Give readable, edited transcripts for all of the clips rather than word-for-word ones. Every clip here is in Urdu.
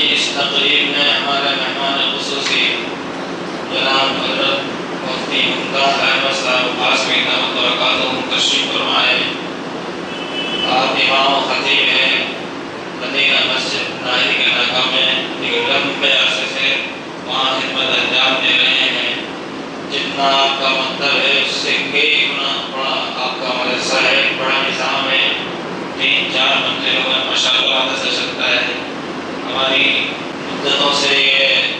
اس تقریب میں ہمارے مہمان خصوصی جناب حضرت مفتی ممتاز احمد صاحب قاسمی دعوت برکاتہ تشریف فرمائے۔ آپ امام و خطیب ہیں، مدینہ مسجد ناہری کے علاقہ میں ایک لمبے عرصے سے وہاں خدمت انجام دے رہے ہیں۔ جتنا آپ کا مکتب ہے اس سے کئی گنا بڑا آپ کا مدرسہ ہے، بڑا نظام ہے، 3-4 منزلوں میں ماشاءاللہ مدرسہ چلتا ہے۔ ہماری مدتوں سے یہ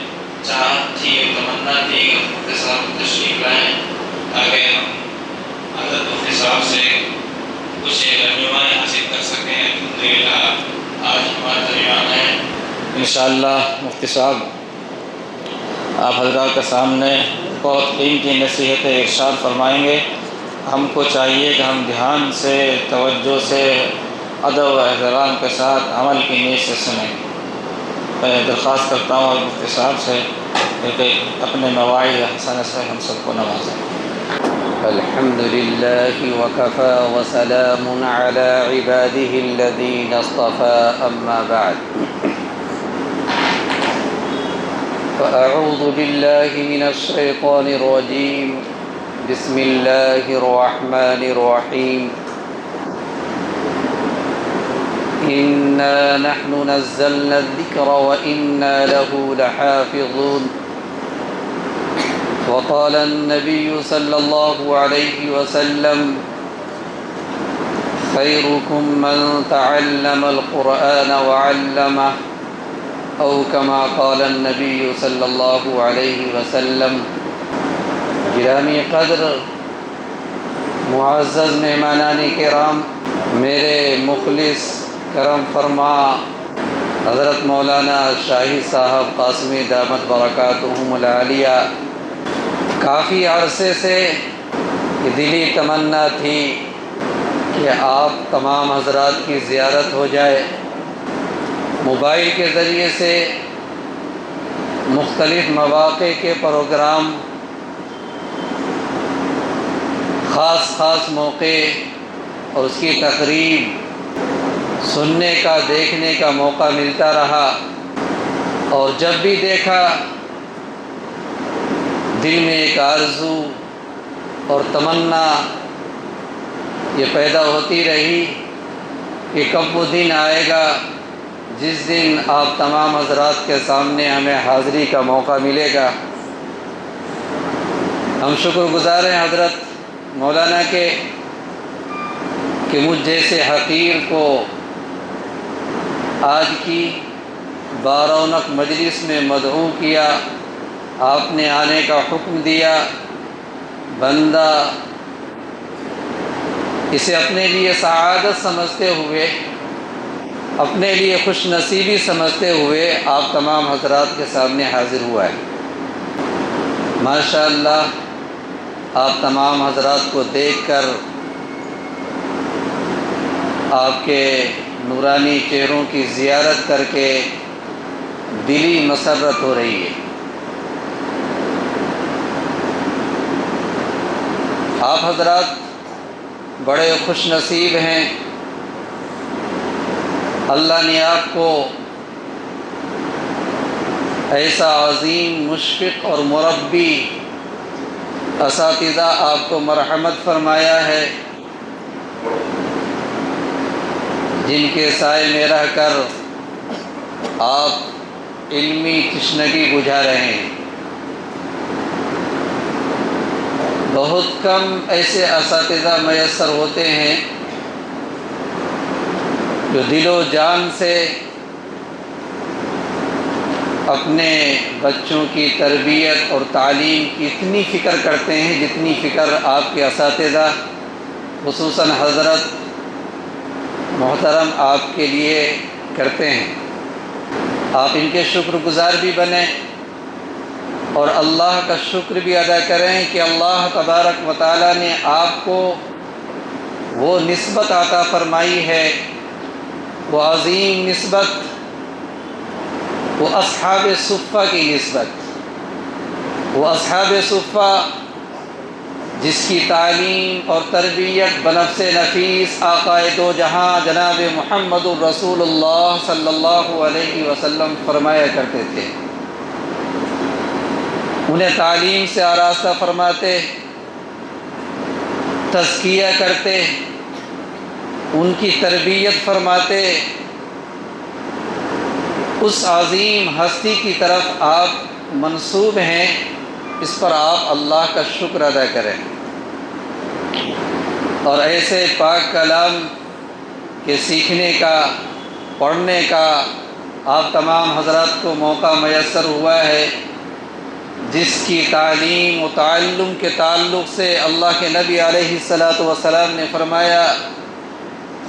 چاہت تھی اور تمنا تھی کہ مفتی صاحب تشریف لائیں تاکہ ہم حضرت مفتی صاحب سے کچھ رہنمائی حاصل کر سکیں۔ الحمدللہ آج ہمارے درمیان ہے انشاءاللہ مفتی صاحب آپ حضرات کے سامنے بہت قیمتی نصیحتیں ارشاد فرمائیں گے۔ ہم کو چاہیے کہ ہم دھیان سے، توجہ سے، ادب و احترام کے ساتھ عمل کی نیت سے سنیں۔ میں درخواست کرتا ہوں مفتی صاحب سے کہ اپنے مواعظ حسنہ سے ہم سب کو نوازیں۔ الحمد لله وكفى وسلام على عباده الذين اصطفى أما بعد فأعوذ بالله من الشيطان الرجيم بسم الله الرحمن الرحيم إنا نحن نزلنا الذكر وإنا له لحافظون وقال النبي صلى الله عليه وسلم خيركم من تعلم القرآن وعلمه أو كما قال النبي صلى الله عليه وسلم۔ گرامی قدر معزز مہمانان کرام، میرے مخلص کرم فرما حضرت مولانا شاہی صاحب قاسمی دامت برکاتہم العالیہ، کافی عرصے سے یہ دلی تمنا تھی کہ آپ تمام حضرات کی زیارت ہو جائے۔ موبائل کے ذریعے سے مختلف مواقع کے پروگرام، خاص موقع اور اس کی تقریب سننے کا، دیکھنے کا موقع ملتا رہا، اور جب بھی دیکھا دل میں ایک آرزو اور تمنا یہ پیدا ہوتی رہی کہ کب وہ دن آئے گا جس دن آپ تمام حضرات کے سامنے ہمیں حاضری کا موقع ملے گا۔ ہم شکر گزار ہیں حضرت مولانا کے کہ مجھ جیسے حقیر کو آج کی بارونق مجلس میں مدعو کیا، آپ نے آنے کا حکم دیا۔ بندہ اسے اپنے لیے سعادت سمجھتے ہوئے، اپنے لیے خوش نصیبی سمجھتے ہوئے آپ تمام حضرات کے سامنے حاضر ہوا ہے۔ ماشاءاللہ آپ تمام حضرات کو دیکھ کر آپ کے نورانی چہروں کی زیارت کر کے دلی مسرت ہو رہی ہے۔ آپ حضرات بڑے خوش نصیب ہیں، اللہ نے آپ کو ایسا عظیم مشفق اور مربی اساتذہ آپ کو مرحمت فرمایا ہے جن کے سائے میں رہ کر آپ علمی تشنگی بجھا رہے ہیں۔ بہت کم ایسے اساتذہ میسر ہوتے ہیں جو دل و جان سے اپنے بچوں کی تربیت اور تعلیم کی اتنی فکر کرتے ہیں جتنی فکر آپ کے اساتذہ خصوصاً حضرت محترم آپ کے لیے کرتے ہیں۔ آپ ان کے شکر گزار بھی بنیں اور اللہ کا شکر بھی ادا کریں کہ اللہ تبارک و تعالیٰ نے آپ کو وہ نسبت عطا فرمائی ہے، وہ عظیم نسبت، وہ اصحاب صفہ کی نسبت۔ وہ اصحاب صفہ جس کی تعلیم اور تربیت بنفس نفیس آقائے دو جہاں جناب محمد الرسول اللہ صلی اللہ علیہ وسلم فرمایا کرتے تھے۔ انہیں تعلیم سے آراستہ فرماتے، تزکیہ کرتے، ان کی تربیت فرماتے۔ اس عظیم ہستی کی طرف آپ منسوب ہیں، اس پر آپ اللہ کا شکر ادا کریں، اور ایسے پاک کلام کے سیکھنے کا، پڑھنے کا آپ تمام حضرات کو موقع میسر ہوا ہے، جس کی تعلیم و تعلم کے تعلق سے اللہ کے نبی علیہ الصلاۃ والسلام نے فرمایا،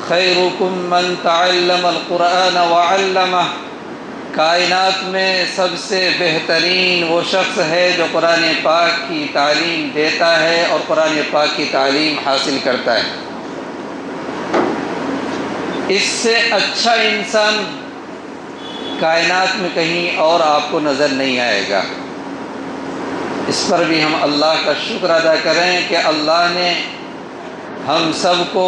خیرکم من تعلم القرآن وعلمہ، کائنات میں سب سے بہترین وہ شخص ہے جو قرآن پاک کی تعلیم دیتا ہے اور قرآن پاک کی تعلیم حاصل کرتا ہے۔ اس سے اچھا انسان کائنات میں کہیں اور آپ کو نظر نہیں آئے گا۔ اس پر بھی ہم اللہ کا شکر ادا کریں کہ اللہ نے ہم سب کو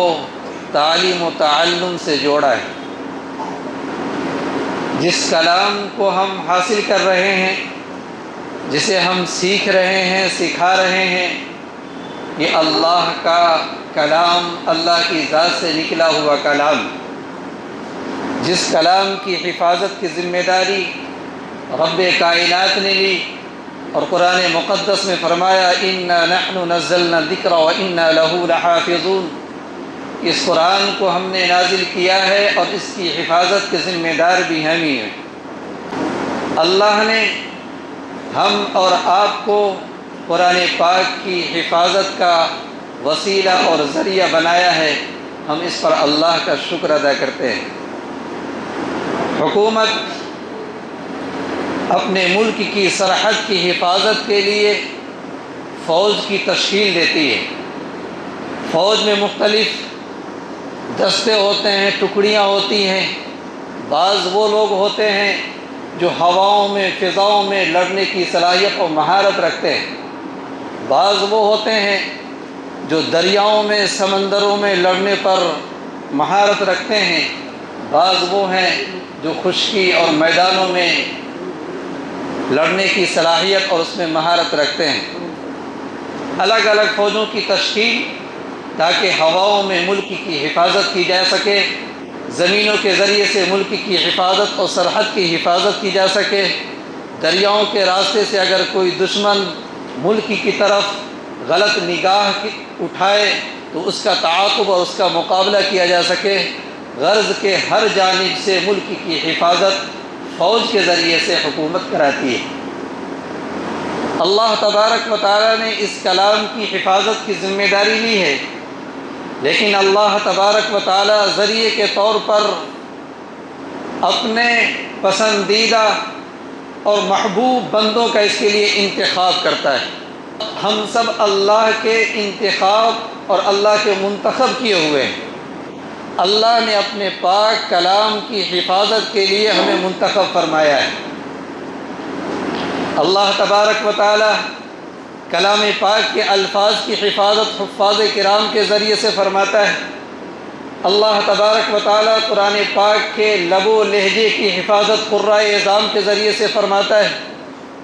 تعلیم و تعلم سے جوڑا ہے۔ جس کلام کو ہم حاصل کر رہے ہیں، جسے ہم سیکھ رہے ہیں، سکھا رہے ہیں، یہ اللہ کا کلام، اللہ کی ذات سے نکلا ہوا کلام، جس کلام کی حفاظت کی ذمہ داری رب کائنات نے لی، اور قرآن مقدس میں فرمایا اِنَّا نَحْنُ نَزَّلْنَا الذِّكْرَ وَإِنَّا لَهُ لَحَافِظُونَ، اس قرآن کو ہم نے نازل کیا ہے اور اس کی حفاظت کے ذمہ دار بھی ہم ہی ہیں۔ اللہ نے ہم اور آپ کو قرآن پاک کی حفاظت کا وسیلہ اور ذریعہ بنایا ہے، ہم اس پر اللہ کا شکر ادا کرتے ہیں۔ حکومت اپنے ملک کی سرحد کی حفاظت کے لیے فوج کی تشکیل دیتی ہے۔ فوج میں مختلف دستے ہوتے ہیں، ٹکڑیاں ہوتی ہیں۔ بعض وہ لوگ ہوتے ہیں جو ہواؤں میں، فضاؤں میں لڑنے کی صلاحیت اور مہارت رکھتے ہیں۔ بعض وہ ہوتے ہیں جو دریاؤں میں، سمندروں میں لڑنے پر مہارت رکھتے ہیں۔ بعض وہ ہیں جو خشکی اور میدانوں میں لڑنے کی صلاحیت اور اس میں مہارت رکھتے ہیں۔ الگ الگ فوجوں کی تشکیل تاکہ ہواؤں میں ملک کی حفاظت کی جا سکے، زمینوں کے ذریعے سے ملک کی حفاظت اور سرحد کی حفاظت کی جا سکے، دریاؤں کے راستے سے اگر کوئی دشمن ملک کی طرف غلط نگاہ اٹھائے تو اس کا تعاقب اور اس کا مقابلہ کیا جا سکے۔ غرض کے ہر جانب سے ملک کی حفاظت فوج کے ذریعے سے حکومت کراتی ہے۔ اللہ تبارک و تعالیٰ نے اس کلام کی حفاظت کی ذمہ داری لی ہے، لیکن اللہ تبارک و تعالیٰ ذریعے کے طور پر اپنے پسندیدہ اور محبوب بندوں کا اس کے لیے انتخاب کرتا ہے۔ ہم سب اللہ کے انتخاب اور اللہ کے منتخب کیے ہوئے ہیں۔ اللہ نے اپنے پاک کلام کی حفاظت کے لیے ہمیں منتخب فرمایا ہے۔ اللہ تبارک و تعالی کلام پاک کے الفاظ کی حفاظت حفاظ کرام کے ذریعے سے فرماتا ہے۔ اللہ تبارک و تعالی قرآن پاک کے لب و لہجے کی حفاظت قرائے اعظام کے ذریعے سے فرماتا ہے۔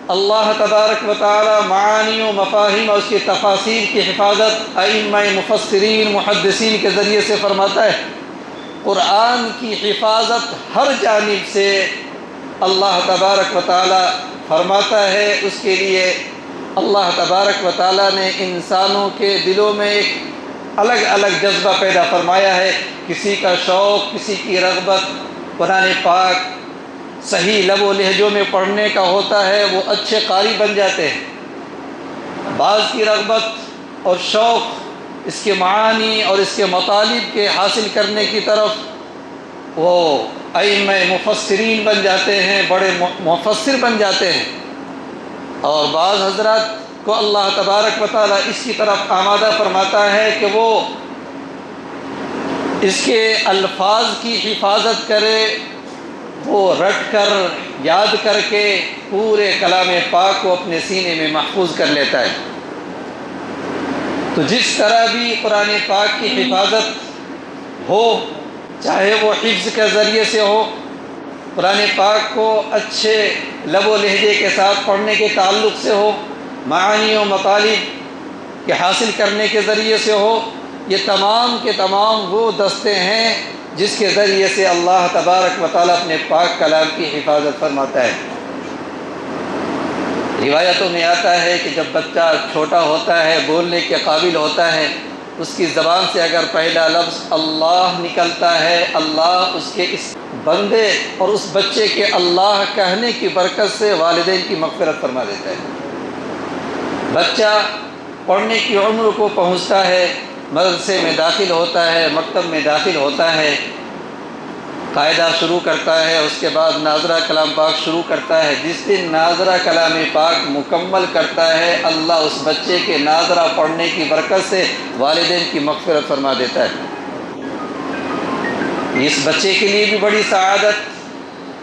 اللہ تبارک و تعالی معانی و مفاہیم اور اس کی تفاسیر کی حفاظت ائمہ مفسرین محدثین کے ذریعے سے فرماتا ہے۔ قرآن کی حفاظت ہر جانب سے اللہ تبارک و تعالی فرماتا ہے۔ اس کے لیے اللہ تبارک و تعالی نے انسانوں کے دلوں میں ایک الگ الگ جذبہ پیدا فرمایا ہے۔ کسی کا شوق، کسی کی رغبت قرآن پاک صحیح لب و لہجوں میں پڑھنے کا ہوتا ہے، وہ اچھے قاری بن جاتے ہیں۔ بعض کی رغبت اور شوق اس کے معانی اور اس کے مطالب کے حاصل کرنے کی طرف، وہ ائمہ مفسرین بن جاتے ہیں، بڑے مفسر بن جاتے ہیں۔ اور بعض حضرات کو اللہ تبارک و تعالیٰ اس کی طرف آمادہ فرماتا ہے کہ وہ اس کے الفاظ کی حفاظت کرے، وہ رٹ کر یاد کر کے پورے کلام پاک کو اپنے سینے میں محفوظ کر لیتا ہے۔ تو جس طرح بھی قرآن پاک کی حفاظت ہو، چاہے وہ حفظ کے ذریعے سے ہو، قرآن پاک کو اچھے لب و لہجے کے ساتھ پڑھنے کے تعلق سے ہو، معانی و مطالب کے حاصل کرنے کے ذریعے سے ہو، یہ تمام کے تمام وہ دستے ہیں جس کے ذریعے سے اللہ تبارک و تعالیٰ اپنے پاک کلام کی حفاظت فرماتا ہے۔ روایتوں میں آتا ہے کہ جب بچہ چھوٹا ہوتا ہے، بولنے کے قابل ہوتا ہے، اس کی زبان سے اگر پہلا لفظ اللہ نکلتا ہے، اللہ اس کے اس بندے اور اس بچے کے اللہ کہنے کی برکت سے والدین کی مغفرت فرما دیتا ہے۔ بچہ پڑھنے کی عمر کو پہنچتا ہے، مدرسے میں داخل ہوتا ہے، مکتب میں داخل ہوتا ہے، قاعدہ شروع کرتا ہے، اس کے بعد ناظرہ کلام پاک شروع کرتا ہے۔ جس دن ناظرہ کلام پاک مکمل کرتا ہے، اللہ اس بچے کے ناظرہ پڑھنے کی برکت سے والدین کی مغفرت فرما دیتا ہے۔ اس بچے کے لیے بھی بڑی سعادت،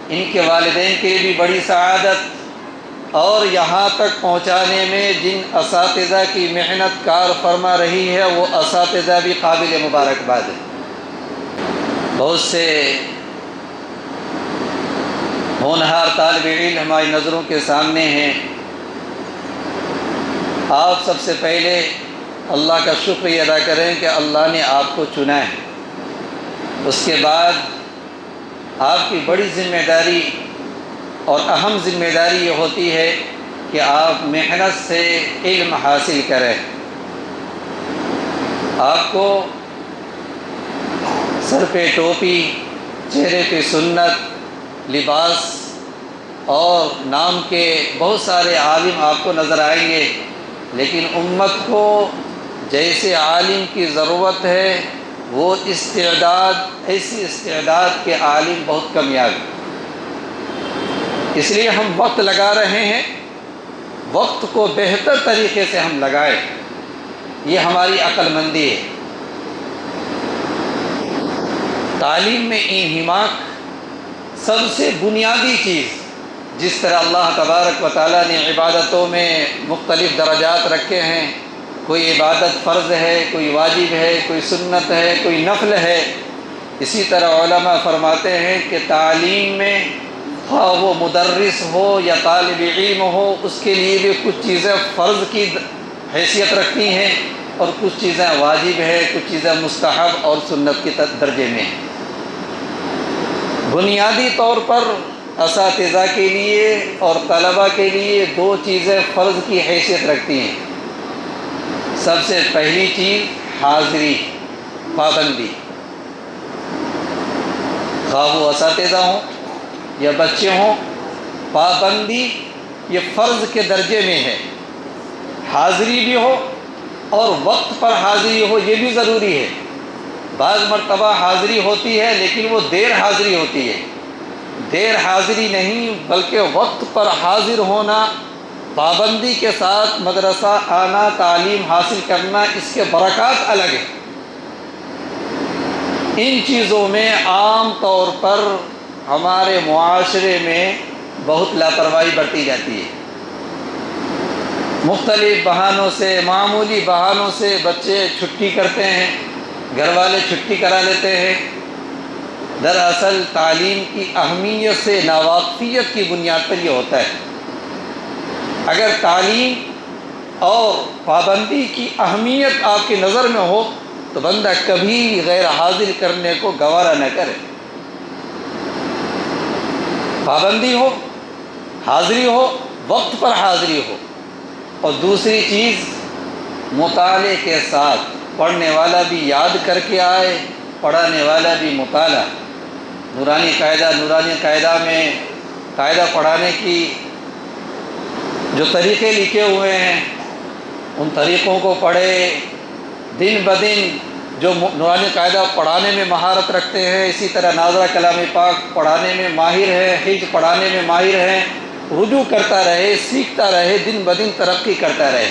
ان کے والدین کے لیے بھی بڑی سعادت، اور یہاں تک پہنچانے میں جن اساتذہ کی محنت کار فرما رہی ہے وہ اساتذہ بھی قابل مبارکباد ہے۔ بہت سے ہونہار طالب علم ہماری نظروں کے سامنے ہیں۔ آپ سب سے پہلے اللہ کا شکریہ ادا کریں کہ اللہ نے آپ کو چنا ہے۔ اس کے بعد آپ کی بڑی ذمہ داری اور اہم ذمہ داری یہ ہوتی ہے کہ آپ محنت سے علم حاصل کریں۔ آپ کو سر پہ ٹوپی، چہرے پہ سنت، لباس اور نام کے بہت سارے عالم آپ کو نظر آئیں گے، لیکن امت کو جیسے عالم کی ضرورت ہے وہ استعداد، ایسی استعداد کے عالم بہت کم یاد ہیں۔ اس لیے ہم وقت لگا رہے ہیں، وقت کو بہتر طریقے سے ہم لگائیں، یہ ہماری عقل مندی ہے۔ تعلیم میں انہماک سب سے بنیادی چیز، جس طرح اللہ تبارک و تعالیٰ نے عبادتوں میں مختلف درجات رکھے ہیں، کوئی عبادت فرض ہے، کوئی واجب ہے، کوئی سنت ہے، کوئی نفل ہے، اسی طرح علماء فرماتے ہیں کہ تعلیم میں خواہ وہ مدرس ہو یا طالب علم ہو، اس کے لیے بھی کچھ چیزیں فرض کی حیثیت رکھتی ہیں اور کچھ چیزیں واجب ہے، کچھ چیزیں مستحب اور سنت کے درجے میں ہیں۔ بنیادی طور پر اساتذہ کے لیے اور طلباء کے لیے دو چیزیں فرض کی حیثیت رکھتی ہیں۔ سب سے پہلی چیز حاضری، پابندی، خواہ وہ اساتذہ ہوں یا بچے ہوں، پابندی یہ فرض کے درجے میں ہے۔ حاضری بھی ہو اور وقت پر حاضری ہو، یہ بھی ضروری ہے۔ بعض مرتبہ حاضری ہوتی ہے لیکن وہ دیر حاضری ہوتی ہے، دیر حاضری نہیں بلکہ وقت پر حاضر ہونا، پابندی کے ساتھ مدرسہ آنا، تعلیم حاصل کرنا، اس کے برکات الگ ہیں۔ ان چیزوں میں عام طور پر ہمارے معاشرے میں بہت لاپرواہی برتی جاتی ہے۔ مختلف بہانوں سے، معمولی بہانوں سے بچے چھٹی کرتے ہیں، گھر والے چھٹی کرا لیتے ہیں۔ دراصل تعلیم کی اہمیت سے ناواقفیت کی بنیاد پر یہ ہوتا ہے۔ اگر تعلیم اور پابندی کی اہمیت آپ کی نظر میں ہو تو بندہ کبھی غیر حاضر کرنے کو گوارا نہ کرے۔ پابندی ہو، حاضری ہو، وقت پر حاضری ہو، اور دوسری چیز مطالعے کے ساتھ، پڑھنے والا بھی یاد کر کے آئے، پڑھانے والا بھی مطالعہ۔ نورانی قاعدہ میں قاعدہ پڑھانے کی جو طریقے لکھے ہوئے ہیں ان طریقوں کو پڑھے، دن بدن جو نورانی قاعدہ پڑھانے میں مہارت رکھتے ہیں، اسی طرح ناظرہ کلام پاک پڑھانے میں ماہر ہے، حفظ پڑھانے میں ماہر ہیں، رجوع کرتا رہے، سیکھتا رہے، دن بدن ترقی کرتا رہے۔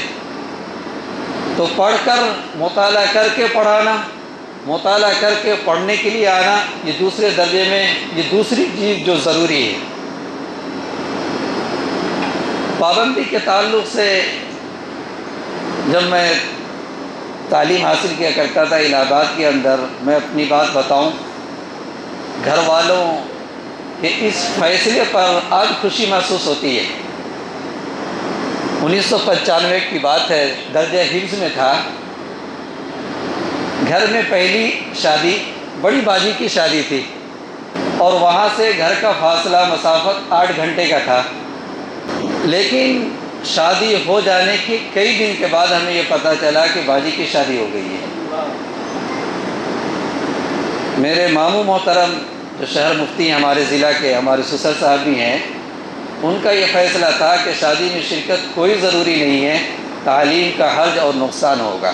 تو پڑھ کر مطالعہ کر کے پڑھانا، مطالعہ کر کے پڑھنے کے لیے آنا، یہ دوسرے درجے میں یہ دوسری چیز جو ضروری ہے۔ پابندی کے تعلق سے جب میں تعلیم حاصل کیا کرتا تھا الہ آباد کے اندر. میں اپنی بات بتاؤں، گھر والوں کے اس فیصلے پر آج خوشی محسوس ہوتی ہے. 1995 کی بات ہے، درجہ حفظ میں تھا. گھر میں پہلی شادی بڑی باجی کی شادی تھی اور وہاں سے گھر کا فاصلہ مسافت 8 گھنٹے کا تھا. لیکن شادی ہو جانے کے کئی دن کے بعد ہمیں یہ پتہ چلا کہ باجی کی شادی ہو گئی ہے. میرے ماموں محترم جو شہر مفتی ہیں ہمارے ضلع کے، ہمارے سسر صاحب بھی ہیں، ان کا یہ فیصلہ تھا کہ شادی میں شرکت کوئی ضروری نہیں ہے، تعلیم کا حرج اور نقصان ہوگا.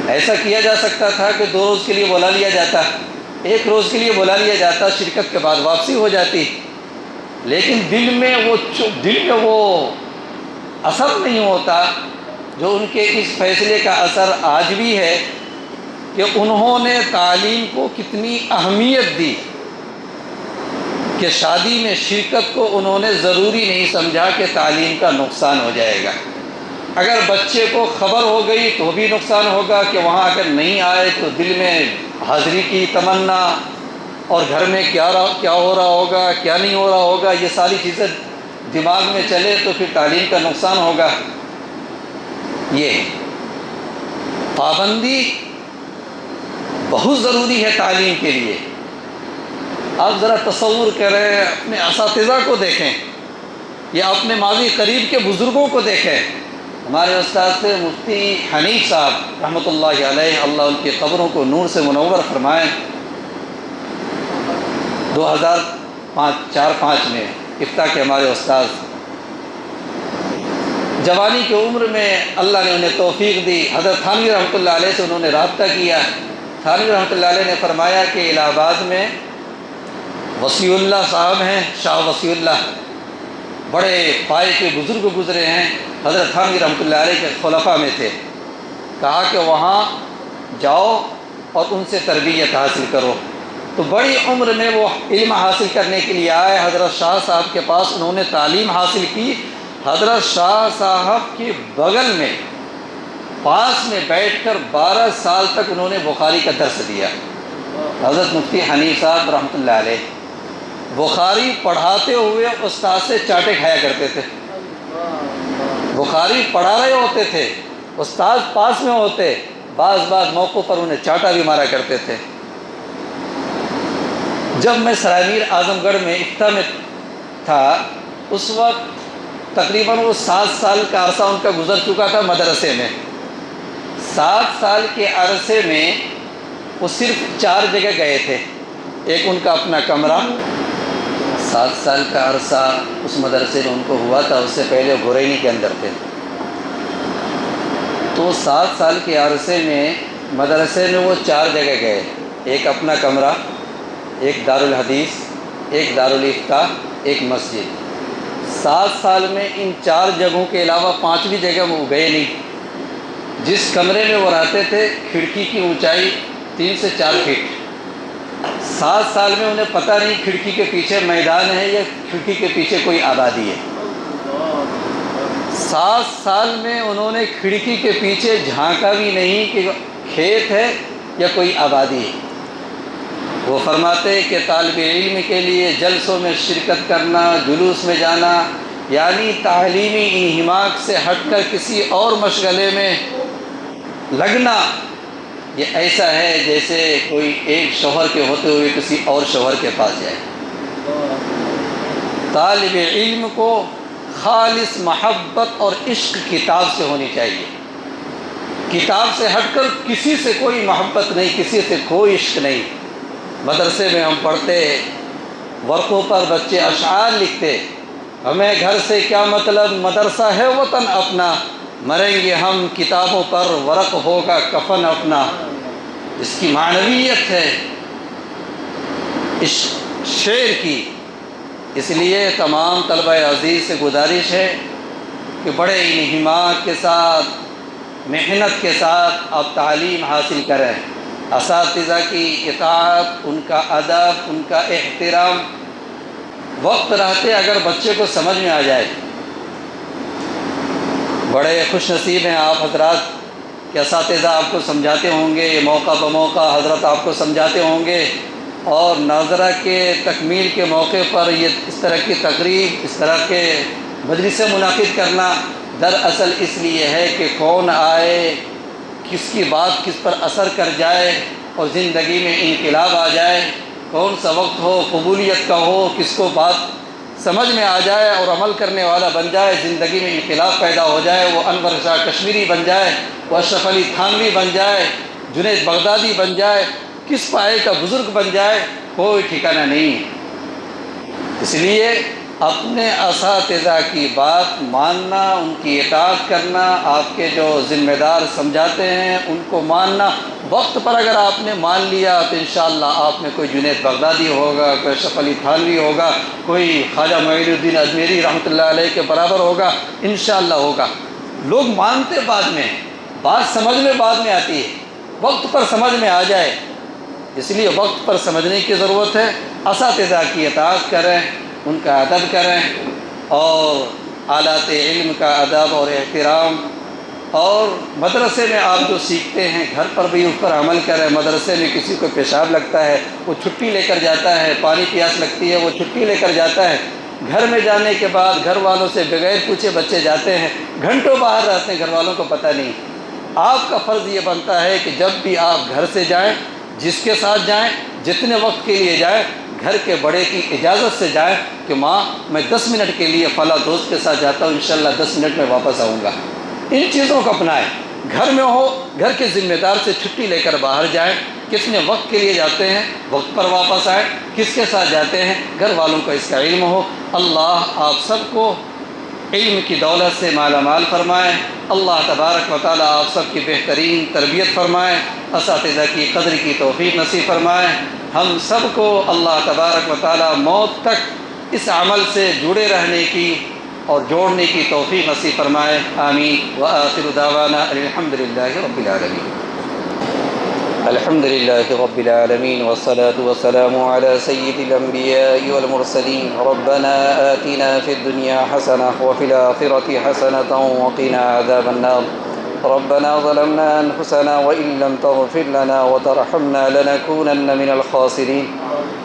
ایسا کیا جا سکتا تھا کہ 2 روز کے لیے بلا لیا جاتا، 1 روز کے لیے بلا لیا جاتا، شرکت کے بعد واپسی ہو جاتی. لیکن دل میں وہ اثر نہیں ہوتا جو ان کے اس فیصلے کا اثر آج بھی ہے کہ انہوں نے تعلیم کو کتنی اہمیت دی کہ شادی میں شرکت کو انہوں نے ضروری نہیں سمجھا کہ تعلیم کا نقصان ہو جائے گا. اگر بچے کو خبر ہو گئی تو بھی نقصان ہوگا کہ وہاں اگر نہیں آئے تو دل میں حاضری کی تمنا اور گھر میں کیا ہو رہا ہوگا، کیا نہیں ہو رہا ہوگا، یہ ساری چیزیں دماغ میں چلے تو پھر تعلیم کا نقصان ہوگا. یہ پابندی بہت ضروری ہے تعلیم کے لیے. آپ ذرا تصور کریں، اپنے اساتذہ کو دیکھیں یا اپنے ماضی قریب کے بزرگوں کو دیکھیں. ہمارے استاد تھے مفتی حنیف صاحب رحمۃ اللہ علیہ، اللہ ان کی قبروں کو نور سے منور فرمائیں. 2004-5 میں افتاء کے ہمارے استاد، جوانی کی عمر میں اللہ نے انہیں توفیق دی. حضرت تھانوی رحمۃ اللہ علیہ سے انہوں نے رابطہ کیا. تھانوی رحمۃ اللہ علیہ نے فرمایا کہ الہ آباد میں وصی اللہ صاحب ہیں، شاہ وصی اللہ، بڑے پائے کے بزرگ گزرے ہیں، حضرت تھانوی رحمۃ اللہ علیہ کے خلفاء میں تھے. کہا کہ وہاں جاؤ اور ان سے تربیت حاصل کرو. تو بڑی عمر میں وہ علم حاصل کرنے کے لیے آئے حضرت شاہ صاحب کے پاس. انہوں نے تعلیم حاصل کی. حضرت شاہ صاحب کے بغل میں پاس میں بیٹھ کر 12 سال تک انہوں نے بخاری کا درس دیا. حضرت مفتی حنیف صاحب رحمۃ اللہ علیہ بخاری پڑھاتے ہوئے استاد سے چاٹے کھایا کرتے تھے. بخاری پڑھا رہے ہوتے تھے، استاد پاس میں ہوتے، بعض موقعوں پر انہیں چاٹا بھی مارا کرتے تھے. جب میں سرائے میر اعظم گڑھ میں افتاء میں تھا، اس وقت تقریباً وہ 7 سال کا عرصہ ان کا گزر چکا تھا مدرسے میں. 7 سال کے عرصے میں وہ صرف 4 جگہ گئے تھے. ایک ان کا اپنا کمرہ، 7 سال کا عرصہ اس مدرسے میں ان کو ہوا تھا، اس سے پہلے وہ گورینی کے اندر تھے. تو 7 سال کے عرصے میں مدرسے میں وہ 4 جگہ گئے. ایک اپنا کمرہ، ایک دارالحدیث، ایک دارالفتاء، ایک مسجد. 7 سال میں ان 4 جگہوں کے علاوہ 5ویں جگہ وہ گئے نہیں. جس کمرے میں وہ رہتے تھے کھڑکی کی اونچائی 3 سے 4 فٹ. 7 سال میں انہیں پتہ نہیں کھڑکی کے پیچھے میدان ہے یا کھڑکی کے پیچھے کوئی آبادی ہے. 7 سال میں انہوں نے کھڑکی کے پیچھے جھانکا بھی نہیں کہ کھیت ہے یا کوئی آبادی ہے. وہ فرماتے کہ طالب علم کے لیے جلسوں میں شرکت کرنا، جلوس میں جانا، یعنی تعلیمی انہماک سے ہٹ کر کسی اور مشغلے میں لگنا، یہ ایسا ہے جیسے کوئی ایک شوہر کے ہوتے ہوئے کسی اور شوہر کے پاس جائے. طالب علم کو خالص محبت اور عشق کتاب سے ہونی چاہیے. کتاب سے ہٹ کر کسی سے کوئی محبت نہیں، کسی سے کوئی عشق نہیں. مدرسے میں ہم پڑھتے، ورقوں پر بچے اشعار لکھتے، ہمیں گھر سے کیا مطلب، مدرسہ ہے وطن اپنا، مریں گے ہم کتابوں پر، ورق ہوگا کفن اپنا. اس کی معنویت ہے اس شعر کی. اس لیے تمام طلبہ عزیز سے گزارش ہے کہ بڑے انہماک کے ساتھ، محنت کے ساتھ آپ تعلیم حاصل کریں. اساتذہ کی اطاعت، ان کا ادب، ان کا احترام وقت رہتے اگر بچے کو سمجھ میں آ جائے. بڑے خوش نصیب ہیں آپ حضرات کہ اساتذہ آپ کو سمجھاتے ہوں گے، موقع بموقع حضرت آپ کو سمجھاتے ہوں گے، اور ناظرہ کے تکمیل کے موقع پر یہ اس طرح کی تقریب، اس طرح کے مجلس منعقد کرنا دراصل اس لیے ہے کہ کون آئے، کس کی بات کس پر اثر کر جائے اور زندگی میں انقلاب آ جائے، کون سا وقت ہو قبولیت کا ہو، کس کو بات سمجھ میں آ جائے اور عمل کرنے والا بن جائے، زندگی میں انقلاب پیدا ہو جائے، وہ انور شاہ کشمیری بن جائے، وہ اشرف علی تھانوی بن جائے، جنید بغدادی بن جائے، کس پائے کا بزرگ بن جائے، کوئی ٹھکانہ نہیں ہے۔ اس لیے اپنے اساتذہ کی بات ماننا، ان کی اطاعت کرنا، آپ کے جو ذمہ دار سمجھاتے ہیں ان کو ماننا، وقت پر اگر آپ نے مان لیا تو انشاءاللہ آپ میں کوئی جنید بغدادی ہوگا، کوئی اشرف علی تھانوی ہوگا، کوئی خواجہ معین الدین اجمیری رحمۃ اللہ علیہ کے برابر ہوگا، انشاءاللہ ہوگا۔ لوگ مانتے بعد میں، بات سمجھ میں بعد میں آتی ہے، وقت پر سمجھ میں آ جائے، اس لیے وقت پر سمجھنے کی ضرورت ہے۔ اساتذہ کی اطاعت کریں، ان کا ادب کریں، اور آلات علم کا ادب اور احترام، اور مدرسے میں آپ جو سیکھتے ہیں گھر پر بھی اس پر عمل کریں۔ مدرسے میں کسی کو پیشاب لگتا ہے وہ چھٹی لے کر جاتا ہے، پانی پیاس لگتی ہے وہ چھٹی لے کر جاتا ہے، گھر میں جانے کے بعد گھر والوں سے بغیر پوچھے بچے جاتے ہیں، گھنٹوں باہر رہتے ہیں، گھر والوں کو پتہ نہیں۔ آپ کا فرض یہ بنتا ہے کہ جب بھی آپ گھر سے جائیں، جس کے ساتھ جائیں، جتنے وقت کے لیے جائیں، گھر کے بڑے کی اجازت سے جائیں کہ ماں میں 10 منٹ کے لیے فلاں دوست کے ساتھ جاتا ہوں، انشاءاللہ 10 منٹ میں واپس آؤں گا۔ ان چیزوں کو اپنائیں۔ گھر میں ہو، گھر کے ذمہ دار سے چھٹی لے کر باہر جائیں، کتنے وقت کے لیے جاتے ہیں، وقت پر واپس آئیں، کس کے ساتھ جاتے ہیں، گھر والوں کو اس کا علم ہو۔ اللہ آپ سب کو علم کی دولت سے مالا مال فرمائیں۔ اللہ تبارک و تعالیٰ آپ سب کی بہترین تربیت فرمائیں، اساتذہ کی قدر کی توفیق نصیب فرمائیں۔ ہم سب کو اللہ تبارک و تعالیٰ موت تک اس عمل سے جڑے رہنے کی اور جوڑنے کی توفیق نصیب فرمائے۔ آمین۔ وآخر دعوانا الحمدللہ رب العالمین۔ الحمدللہ رب العالمین والصلاة والسلام على سید الانبیاء والمرسلین۔ ربنا آتنا فی الدنیا حسنہ وفی الآخرۃ حسنۃ وقنا عذاب النار۔ ربنا ظلمنا انفسنا وان لم تغفر لنا وترحمنا لنكونن من الخاسرین۔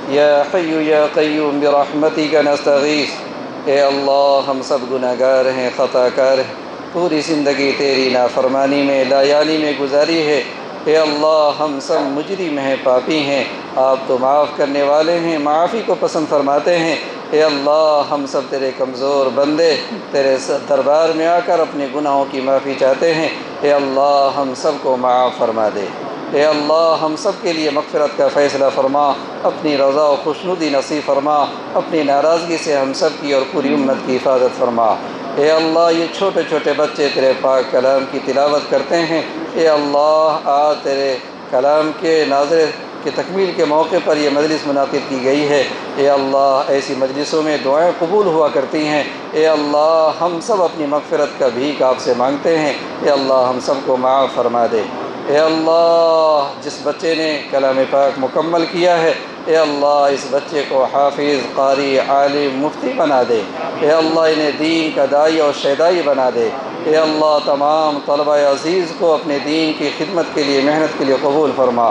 یا حی یا قیوم برحمتک نستغیث۔ اے اللہ ہم سب گناہ گار ہیں، خطا کار ہیں، پوری زندگی تیری نافرمانی میں لایانی میں گزاری ہے۔ اے اللہ ہم سب مجرم ہیں، پاپی ہیں، آپ تو معاف کرنے والے ہیں، معافی کو پسند فرماتے ہیں۔ اے اللہ ہم سب تیرے کمزور بندے تیرے دربار میں آ کر اپنے گناہوں کی معافی چاہتے ہیں۔ اے اللہ ہم سب کو معاف فرما دے۔ اے اللہ ہم سب کے لیے مغفرت کا فیصلہ فرما، اپنی رضا و خوشنودی نصیب فرما، اپنی ناراضگی سے ہم سب کی اور پوری امت کی حفاظت فرما۔ اے اللہ یہ چھوٹے چھوٹے بچے تیرے پاک کلام کی تلاوت کرتے ہیں، اے اللہ آج تیرے کلام کے نازل کے تکمیل کے موقع پر یہ مجلس منعقد کی گئی ہے۔ اے اللہ ایسی مجلسوں میں دعائیں قبول ہوا کرتی ہیں۔ اے اللہ ہم سب اپنی مغفرت کا بھیک آپ سے مانگتے ہیں، اے اللہ ہم سب کو معاف فرما دے۔ اے اللہ جس بچے نے کلام پاک مکمل کیا ہے، اے اللہ اس بچے کو حافظ، قاری، عالم، مفتی بنا دے۔ اے اللہ انہیں دین کا داعی اور شیدائی بنا دے۔ اے اللہ تمام طلبہ عزیز کو اپنے دین کی خدمت کے لیے، محنت کے لیے قبول فرما۔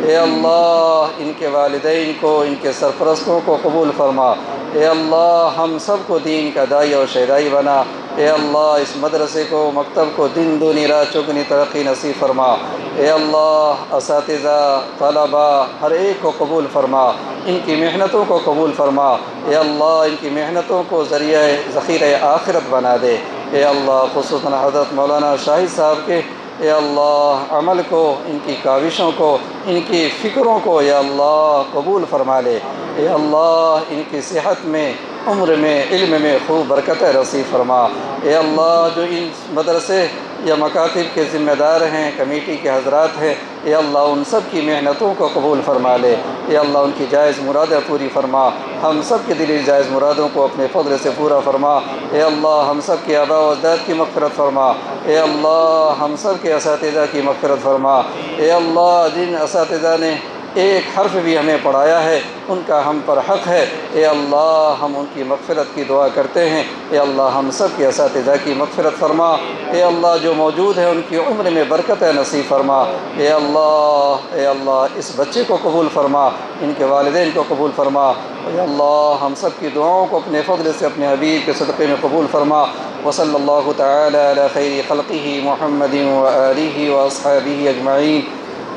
اے اللہ ان کے والدین کو، ان کے سرپرستوں کو قبول فرما۔ اے اللہ ہم سب کو دین کا داعی اور شیدائی بنا۔ اے اللہ اس مدرسے کو، مکتب کو دن دگنی رات چوگنی ترقی نصیب فرما۔ اے اللہ اساتذہ، طلبہ ہر ایک کو قبول فرما، ان کی محنتوں کو قبول فرما۔ اے اللہ ان کی محنتوں کو ذریعہ ذخیرہ آخرت بنا دے۔ اے اللہ خصوصاً حضرت مولانا شاہد صاحب کے اے اللہ عمل کو، ان کی کاوشوں کو، ان کی فکروں کو اے اللہ قبول فرما لے۔ اے اللہ ان کی صحت میں، عمر میں، علم میں خوب برکت نصیب فرما۔ اے اللہ جو ان مدرسے یا مکاتب کے ذمہ دار ہیں، کمیٹی کے حضرات ہیں، اے اللہ ان سب کی محنتوں کو قبول فرما لے۔ اے اللہ ان کی جائز مرادیں پوری فرما، ہم سب کے دلی جائز مرادوں کو اپنے فضل سے پورا فرما۔ اے اللہ ہم سب کے آباء و اجداد کی مغفرت فرما۔ اے اللہ ہم سب کے اساتذہ کی مغفرت فرما۔ اے اللہ جن اساتذہ نے ایک حرف بھی ہمیں پڑھایا ہے ان کا ہم پر حق ہے۔ اے اللہ ہم ان کی مغفرت کی دعا کرتے ہیں۔ اے اللہ ہم سب کے اساتذہ کی مغفرت فرما۔ اے اللہ جو موجود ہیں ان کی عمر میں برکت نصیب فرما۔ اے اللہ اس بچے کو قبول فرما، ان کے والدین کو قبول فرما۔ اے اللہ ہم سب کی دعاؤں کو اپنے فضل سے اپنے حبیب کے صدقے میں قبول فرما۔ وصلی اللہ تعالی علی خیر خلقہ محمد وآلہ واصحابہ اجمعین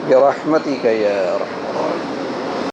برحمتک یا رحمن۔